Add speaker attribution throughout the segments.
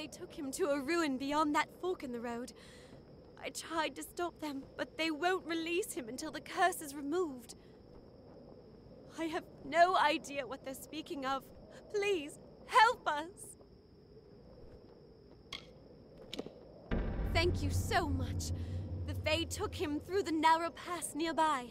Speaker 1: They took him to a ruin beyond that fork in the road. I tried to stop them, but they won't release him until the curse is removed. I have no idea what they're speaking of. Please, help us! Thank you so much. The Fae took him through the narrow pass nearby.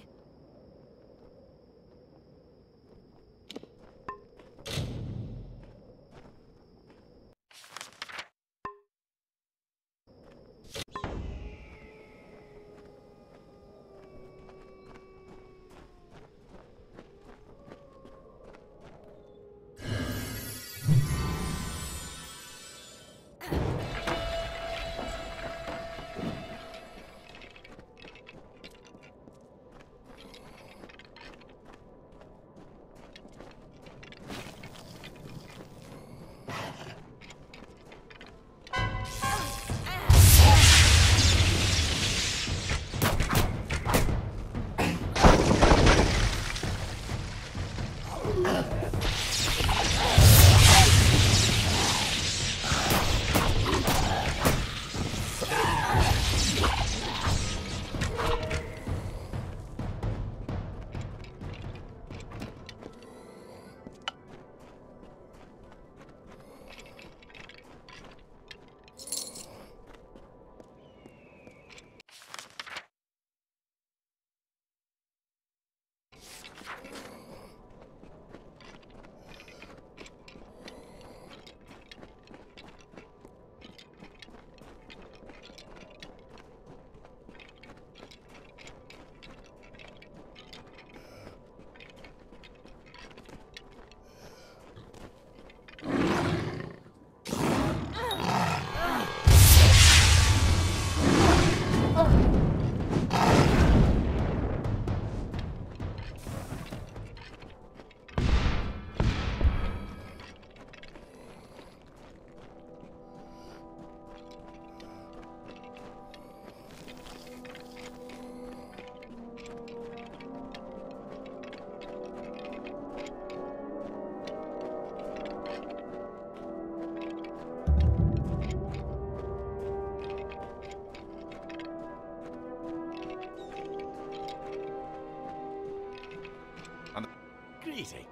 Speaker 2: Greetings.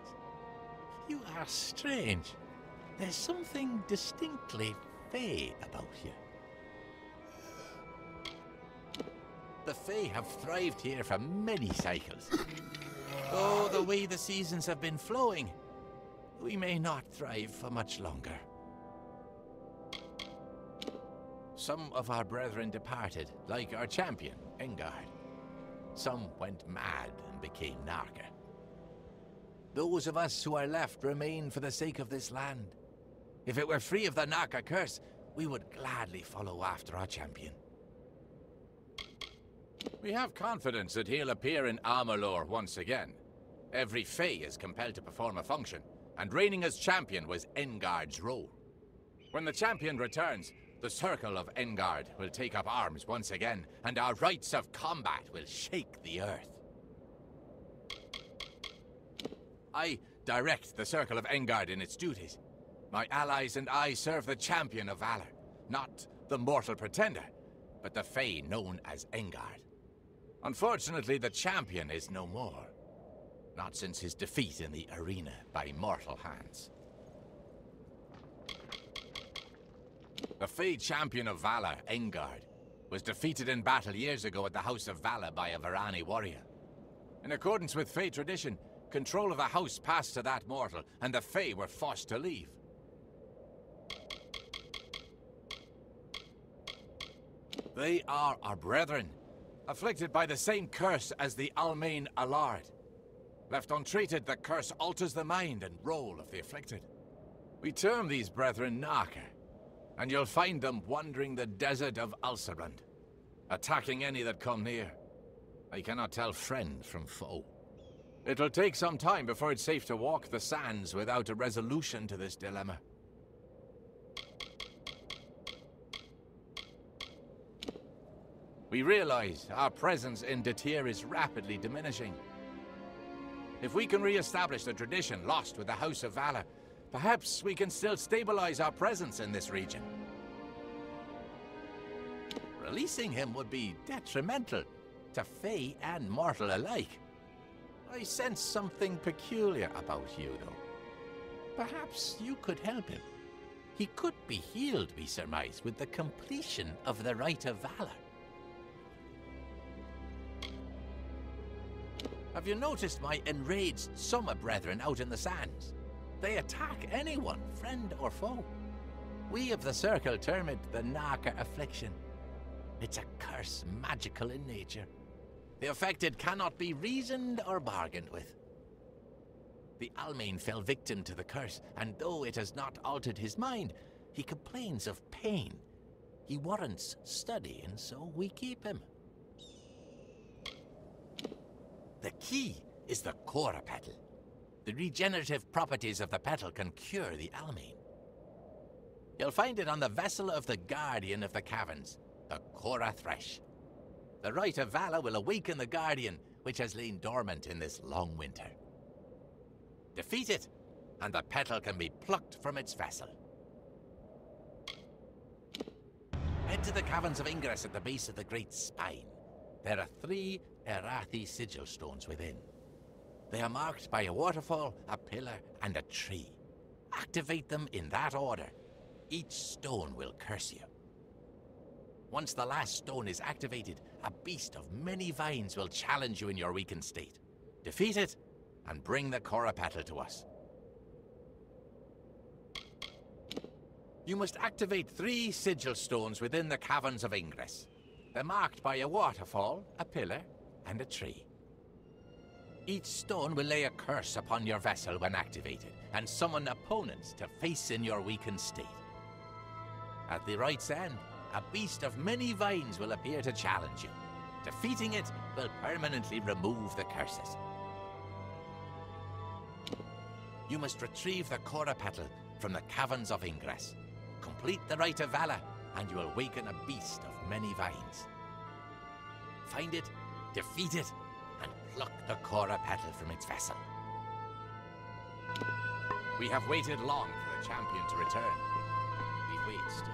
Speaker 2: You are strange. There's something distinctly Fae about you. The Fae have thrived here for many cycles. Though the way the seasons have been flowing, we may not thrive for much longer. Some of our brethren departed, like our champion, Engard. Some went mad and became Narka. Those of us who are left remain for the sake of this land. If it were free of the Narka curse, we would gladly follow after our champion.
Speaker 3: We have confidence that he'll appear in Amalur once again. Every Fae is compelled to perform a function, and reigning as champion was Engard's role. When the champion returns, the Circle of Engard will take up arms once again, and our rites of combat will shake the earth. I direct the Circle of Engard in its duties. My allies and I serve the champion of valor, not the mortal pretender, but the Fae known as Engard. Unfortunately, the champion is no more. Not since his defeat in the arena by mortal hands. The Fae champion of valor, Engard, was defeated in battle years ago at the House of Valor by a Varani warrior. In accordance with Fae tradition, control of the house passed to that mortal, and the Fae were forced to leave. They are our brethren, afflicted by the same curse as the Almain Allard. Left untreated, the curse alters the mind and role of the afflicted. We term these brethren Narka, and you'll find them wandering the desert of Ulcerund, attacking any that come near. They cannot tell friend from foe. It'll take some time before it's safe to walk the sands without a resolution to this dilemma. We realize our presence in Detir is rapidly diminishing. If we can re-establish the tradition lost with the House of Valor, perhaps we can still stabilize our presence in this region.
Speaker 2: Releasing him would be detrimental to Fae and mortal alike. I sense something peculiar about you, though. Perhaps you could help him. He could be healed, we surmise, with the completion of the Rite of Valor. Have you noticed my enraged summer brethren out in the sands? They attack anyone, friend or foe. We of the Circle term it the Narca affliction. It's a curse magical in nature. The affected cannot be reasoned or bargained with. The Almain fell victim to the curse, and though it has not altered his mind, he complains of pain. He warrants study, and so we keep him. The key is the Cora Petal. The regenerative properties of the petal can cure the Almain. You'll find it on the vessel of the Guardian of the Caverns, the Cora Thresh. The Rite of Valor will awaken the Guardian, which has lain dormant in this long winter. Defeat it, and the petal can be plucked from its vessel. Head to the Caverns of Ingress at the base of the Great Spine. There are 3 Erathi sigil stones within. They are marked by a waterfall, a pillar, and a tree. Activate them in that order. Each stone will curse you. Once the last stone is activated, a beast of many vines will challenge you in your weakened state. Defeat it, and bring the Cora Petal to us. You must activate 3 sigil stones within the Caverns of Ingress. They're marked by a waterfall, a pillar, and a tree. Each stone will lay a curse upon your vessel when activated, and summon opponents to face in your weakened state. At the rite's end, a beast of many vines will appear to challenge you. Defeating it will permanently remove the curses. You must retrieve the Cora Petal from the Caverns of Ingress. Complete the Rite of Valor, and you will awaken a beast of many vines. Find it, defeat it, and pluck the Cora Petal from its vessel. We have waited long for the champion to return. We wait still.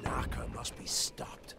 Speaker 2: Narca must be stopped.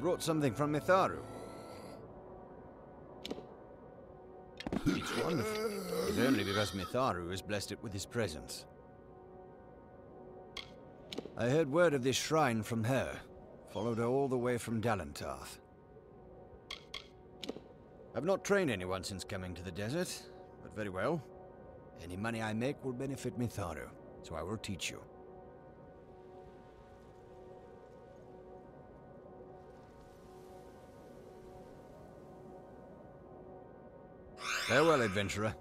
Speaker 4: brought something from Mitharu. It's wonderful, if only because Mitharu has blessed it with his presence. I heard word of this shrine from her, followed her all the way from Dalentarth. I've not trained anyone since coming to the desert, but very well. Any money I make will benefit Mitharu, so I will teach you. Farewell, adventurer.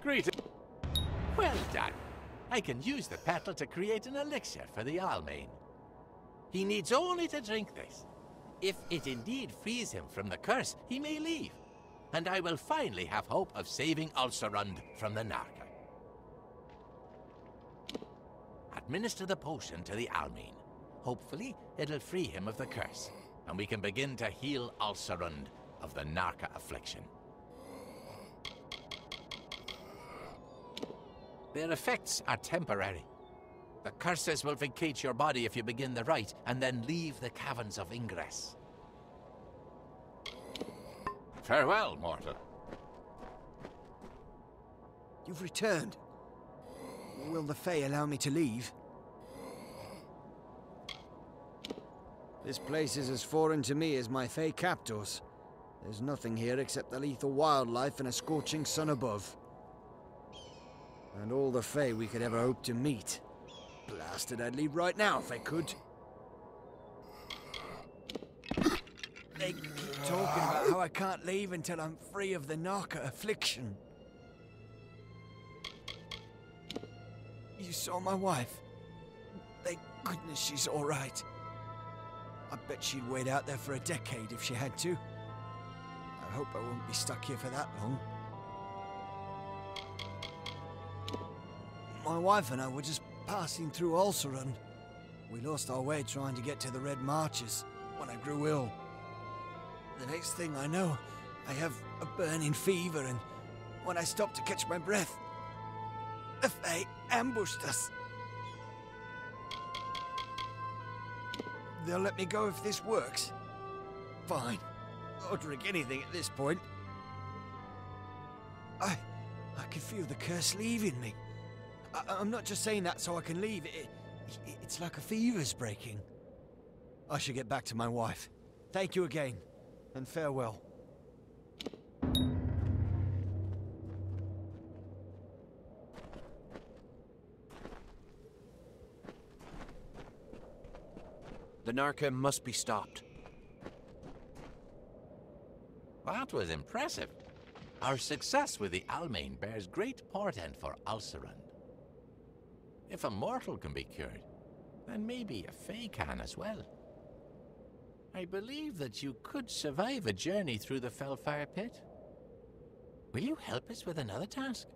Speaker 3: Greeting.
Speaker 2: Well done. I can use the petal to create an elixir for the Almain. He needs only to drink this. If it indeed frees him from the curse, he may leave. And I will finally have hope of saving Ulcerund from the Narca. Administer the potion to the Almain. Hopefully, it'll free him of the curse, and we can begin to heal Ulcerund of the Narca affliction. Their effects are temporary. The curses will vacate your body if you begin the rite, and then leave the Caverns of Ingress.
Speaker 3: Farewell, mortal.
Speaker 4: You've returned. Will the Fae allow me to leave? This place is as foreign to me as my Fae captors. There's nothing here except the lethal wildlife and a scorching sun above. And all the Fae we could ever hope to meet. Blasted, I'd leave right now if I could. They keep talking about how I can't leave until I'm free of the Narca affliction. You saw my wife. Thank goodness she's all right. I bet she'd wait out there for a decade if she had to. I hope I won't be stuck here for that long. My wife and I were just passing through Ulcerund. We lost our way trying to get to the Red Marches when I grew ill. The next thing I know, I have a burning fever, and when I stopped to catch my breath, the Fae ambushed us. They'll let me go if this works. Fine. I'll drink anything at this point. I can feel the curse leaving me. I'm not just saying that so I can leave. It's like a fever's breaking. I should get back to my wife. Thank you again, and farewell.
Speaker 5: The Narca must be stopped.
Speaker 2: That was impressive. Our success with the Almain bears great portent for Ulcerund. If a mortal can be cured, then maybe a Fae can as well. I believe that you could survive a journey through the Fellfire Pit. Will you help us with another task?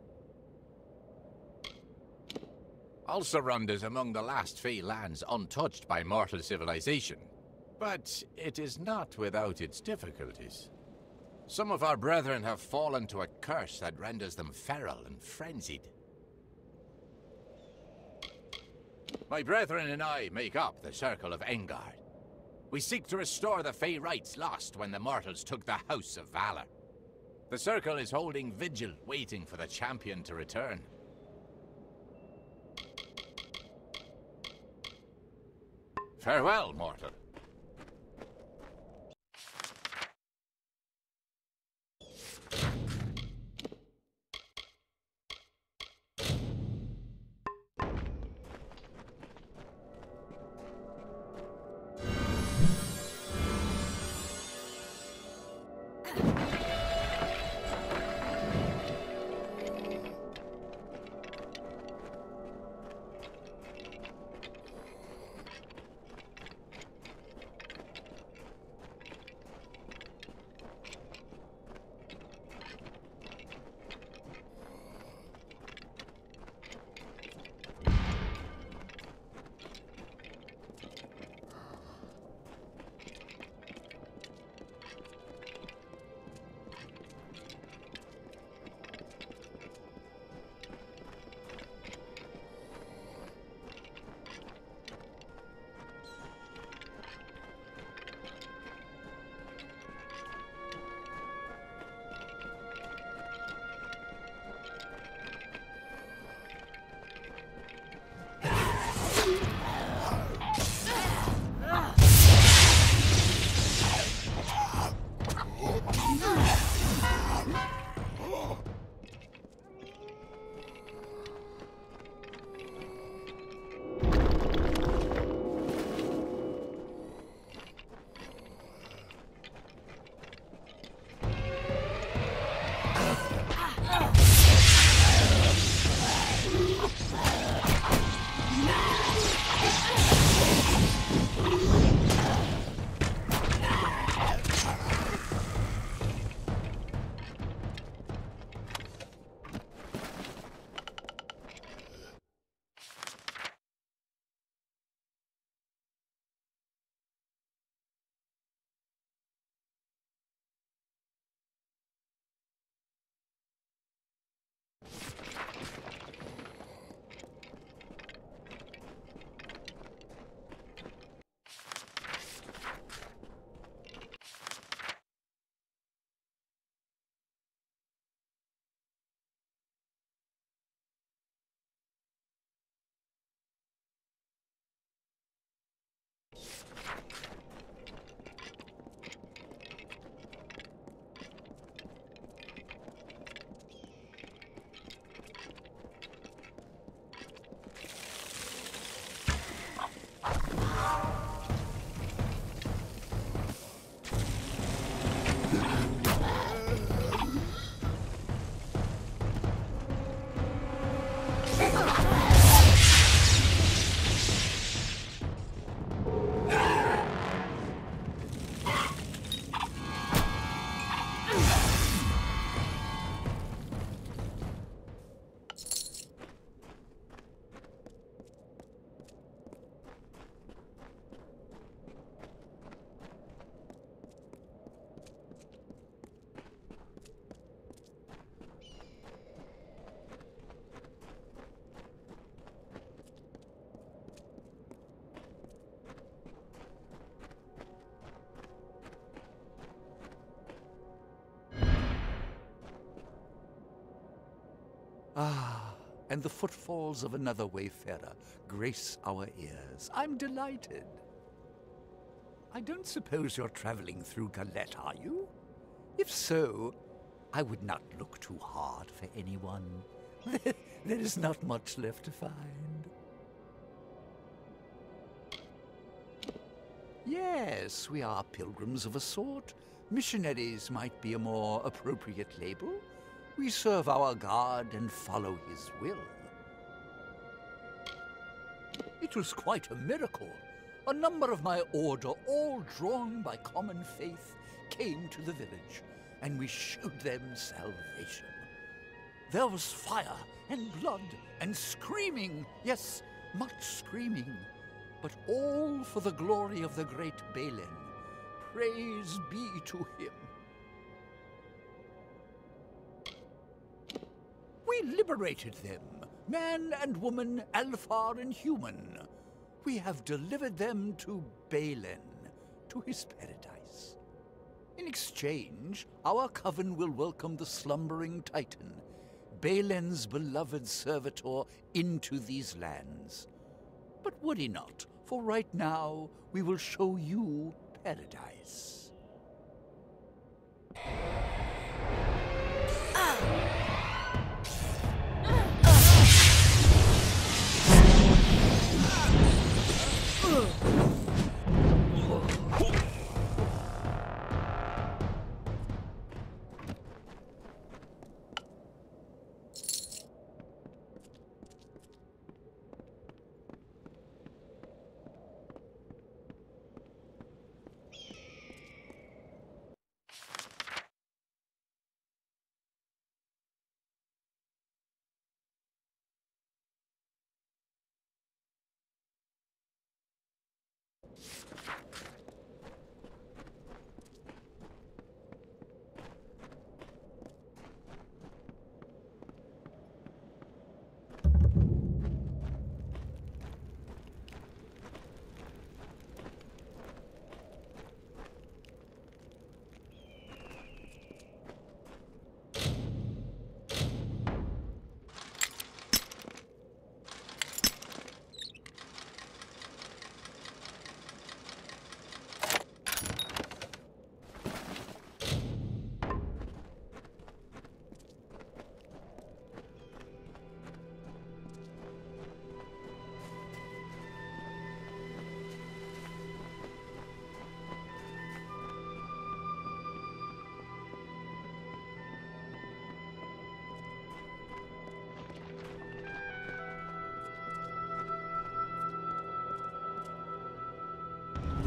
Speaker 3: Ulcerund is among the last Fae lands untouched by mortal civilization. But it is not without its difficulties. Some of our brethren have fallen to a curse that renders them feral and frenzied. My brethren and I make up the Circle of Engard. We seek to restore the Fae rights lost when the mortals took the House of Valor. The Circle is holding vigil, waiting for the champion to return. Farewell, mortal.
Speaker 6: Ah, and the footfalls of another wayfarer grace our ears. I'm delighted. I don't suppose you're traveling through Galette, are you? If so, I would not look too hard for anyone. There is not much left to find. Yes, we are pilgrims of a sort. Missionaries might be a more appropriate label. We serve our God and follow his will. It was quite a miracle. A number of my order, all drawn by common faith, came to the village, and we showed them salvation. There was fire and blood and screaming, yes, much screaming, but all for the glory of the great Balin. Praise be to him. We liberated them, man and woman, Alfar and human. We have delivered them to Balin, to his paradise. In exchange, our coven will welcome the slumbering Titan, Balin's beloved servitor, into these lands. But would he not? For right now, we will show you paradise.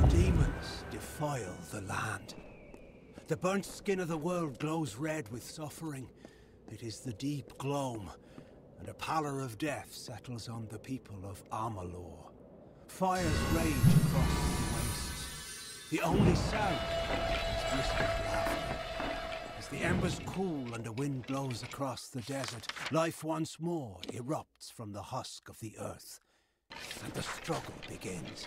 Speaker 7: Demons defile the land. The burnt skin of the world glows red with suffering. It is the deep gloam, and a pallor of death settles on the people of Amalur. Fires rage across the wastes. The only sound is whispered laughter. As the embers cool and a wind blows across the desert, life once more erupts from the husk of the earth, and the struggle begins.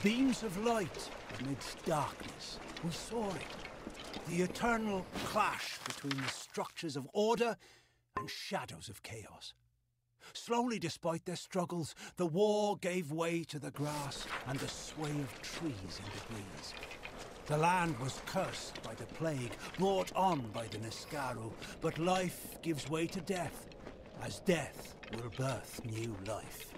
Speaker 7: Beams of light amidst darkness. We saw it. The eternal clash between the structures of order and shadows of chaos. Slowly, despite their struggles, the war gave way to the grass and the sway of trees in the breeze. The land was cursed by the plague brought on by the Niskaru, but life gives way to death, as death will birth new life.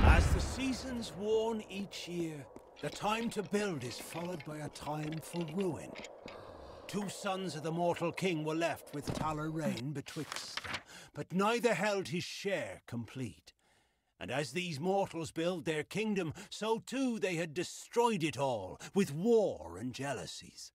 Speaker 7: As the seasons warn each year, the time to build is followed by a time for ruin. 2 sons of the mortal king were left with Talar reign betwixt them, but neither held his share complete. And as these mortals built their kingdom, so too they had destroyed it all with war and jealousies.